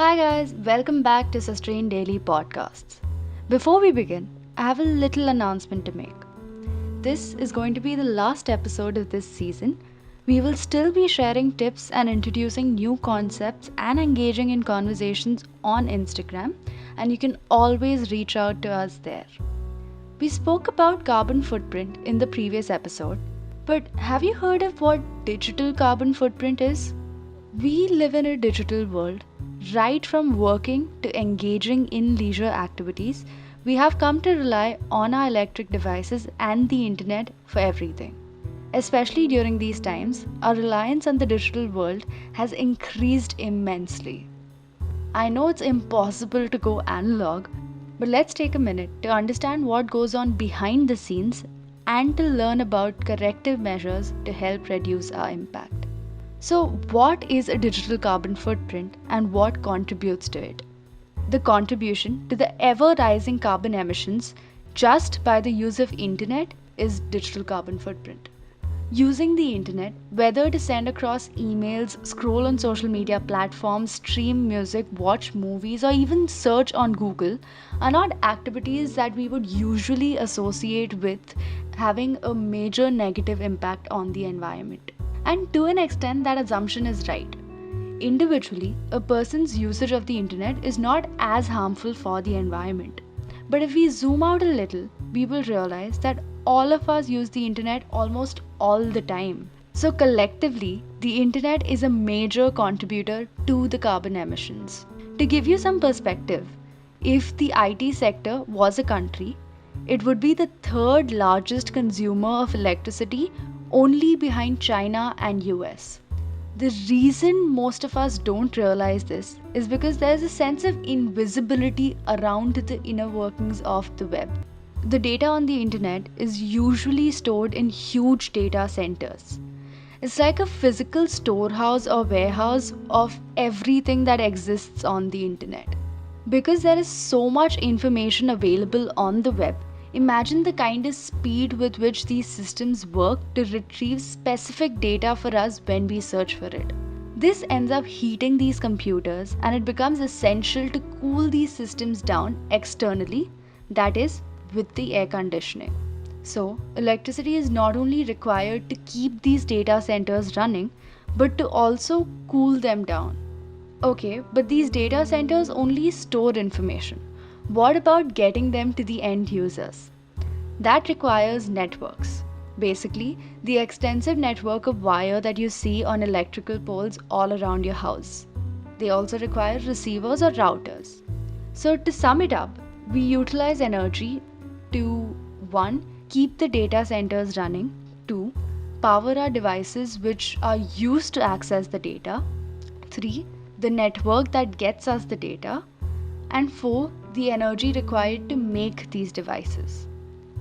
Hi guys, welcome back to Sustain Daily Podcasts. Before we begin, I have a little announcement to make. This is going to be the last episode of this season. We will still be sharing tips and introducing new concepts and engaging in conversations on Instagram, and you can always reach out to us there. We spoke about carbon footprint in the previous episode, but have you heard of what digital carbon footprint is? We live in a digital world. Right from working to engaging in leisure activities, we have come to rely on our electric devices and the internet for everything. Especially during these times, our reliance on the digital world has increased immensely. I know it's impossible to go analog, but let's take a minute to understand what goes on behind the scenes and to learn about corrective measures to help reduce our impact. So, what is a digital carbon footprint and what contributes to it? The contribution to the ever rising carbon emissions just by the use of internet is digital carbon footprint. Using the internet, whether to send across emails, scroll on social media platforms, stream music, watch movies, or even search on Google, are not activities that we would usually associate with having a major negative impact on the environment. And to an extent, that assumption is right. Individually, a person's usage of the internet is not as harmful for the environment. But if we zoom out a little, we will realize that all of us use the internet almost all the time. So, collectively, the internet is a major contributor to the carbon emissions. To give you some perspective, if the IT sector was a country, it would be the third largest consumer of electricity, only behind China and US. The reason most of us don't realize this is because there's a sense of invisibility around the inner workings of the web. The data on the internet is usually stored in huge data centers. It's like a physical storehouse or warehouse of everything that exists on the internet. Because there is so much information available on the web, imagine the kind of speed with which these systems work to retrieve specific data for us when we search for it. This ends up heating these computers and it becomes essential to cool these systems down externally, that is, with the air conditioning. So, electricity is not only required to keep these data centers running, but to also cool them down. Okay, but these data centers only store information. What about getting them to the end users? That requires networks. Basically, the extensive network of wire that you see on electrical poles all around your house. They also require receivers or routers. So, to sum it up, we utilize energy to 1. Keep the data centers running, 2. Power our devices which are used to access the data, 3. The network that gets us the data, and 4. The energy required to make these devices.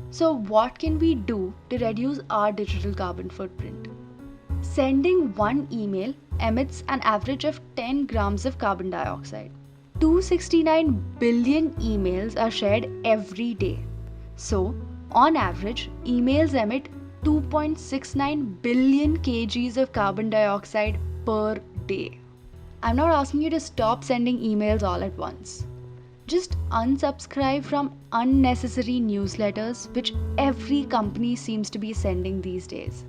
So, what can we do to reduce our digital carbon footprint? Sending one email emits an average of 10 grams of carbon dioxide. 269 billion emails are shared every day. So, on average, emails emit 2.69 billion kgs of carbon dioxide per day. I'm not asking you to stop sending emails all at once. Just unsubscribe from unnecessary newsletters which every company seems to be sending these days.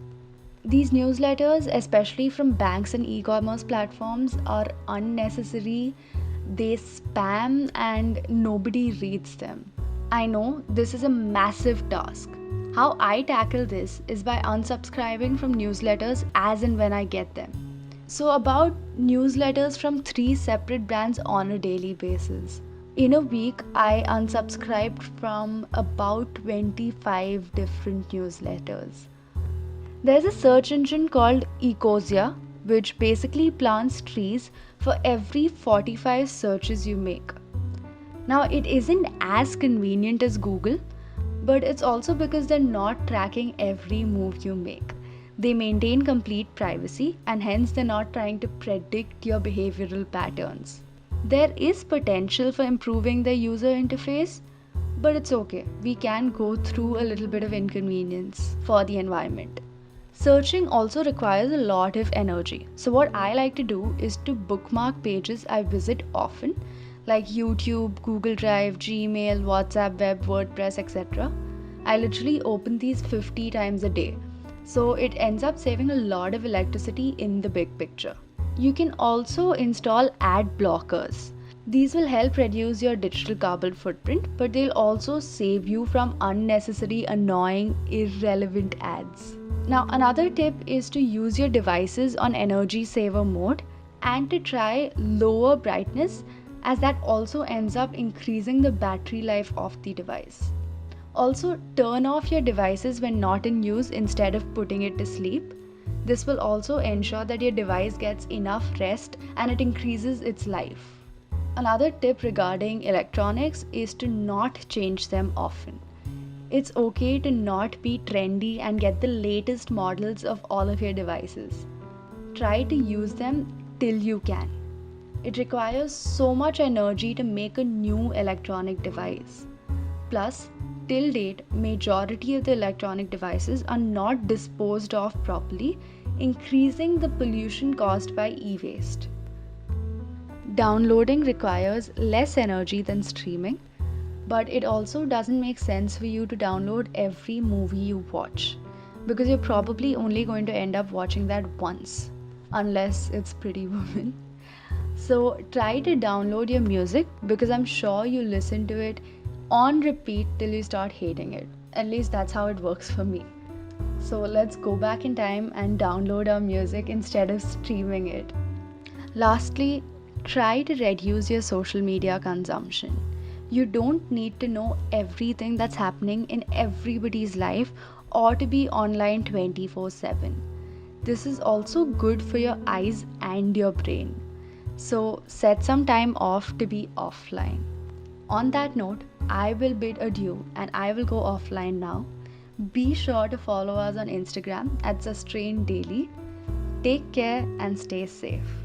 These newsletters, especially from banks and e-commerce platforms, are unnecessary, they spam and nobody reads them. I know this is a massive task. How I tackle this is by unsubscribing from newsletters as and when I get them. So about newsletters from 3 separate brands on a daily basis. In a week, I unsubscribed from about 25 different newsletters. There's a search engine called Ecosia, which basically plants trees for every 45 searches you make. Now, it isn't as convenient as Google, but it's also because they're not tracking every move you make. They maintain complete privacy and hence they're not trying to predict your behavioral patterns. There is potential for improving the user interface, but it's okay. We can go through a little bit of inconvenience for the environment. Searching also requires a lot of energy. So, what I like to do is to bookmark pages I visit often, like YouTube, Google Drive, Gmail, WhatsApp, web, WordPress, etc. I literally open these 50 times a day. So, it ends up saving a lot of electricity in the big picture. You can also install ad blockers. These will help reduce your digital carbon footprint, but they'll also save you from unnecessary, annoying, irrelevant ads. Now, another tip is to use your devices on energy saver mode and to try lower brightness, as that also ends up increasing the battery life of the device. Also, turn off your devices when not in use instead of putting it to sleep. This will also ensure that your device gets enough rest and it increases its life. Another tip regarding electronics is to not change them often. It's okay to not be trendy and get the latest models of all of your devices. Try to use them till you can. It requires so much energy to make a new electronic device. Plus, till date, majority of the electronic devices are not disposed of properly, increasing the pollution caused by e-waste. Downloading requires less energy than streaming, but it also doesn't make sense for you to download every movie you watch, because you're probably only going to end up watching that once, unless it's Pretty Woman. So try to download your music, because I'm sure you listen to it on repeat till you start hating it. At least that's how it works for me. So let's go back in time and download our music instead of streaming it. Lastly, try to reduce your social media consumption. You don't need to know everything that's happening in everybody's life or to be online 24/7. This is also good for your eyes and your brain. So set some time off to be offline. On that note, I will bid adieu and I will go offline now. Be sure to follow us on Instagram at Sustain Daily. Take care and stay safe.